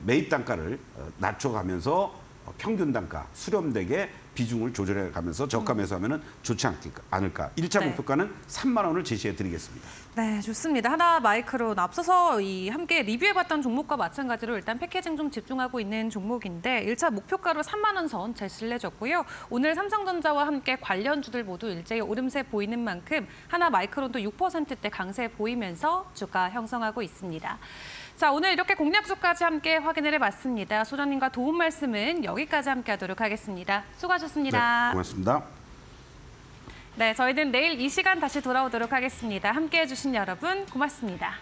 매입 단가를 낮춰가면서 평균 단가, 수렴되게 비중을 조절해 가면서 저가 매수하면 좋지 않을까. 1차 네. 목표가는 3만 원을 제시해 드리겠습니다. 네, 좋습니다. 하나마이크론 앞서서 함께 리뷰해봤던 종목과 마찬가지로 일단 패키징 좀 집중하고 있는 종목인데 1차 목표가로 3만 원 선 제시를 해줬고요. 오늘 삼성전자와 함께 관련주들 모두 일제히 오름세 보이는 만큼 하나마이크론도 6%대 강세 보이면서 주가 형성하고 있습니다. 자, 오늘 이렇게 공략주까지 함께 확인을 해봤습니다. 소장님과 도움 말씀은 여기까지 함께하도록 하겠습니다. 수고하셨습니다. 네, 고맙습니다. 네, 저희는 내일 이 시간 다시 돌아오도록 하겠습니다. 함께해 주신 여러분 고맙습니다.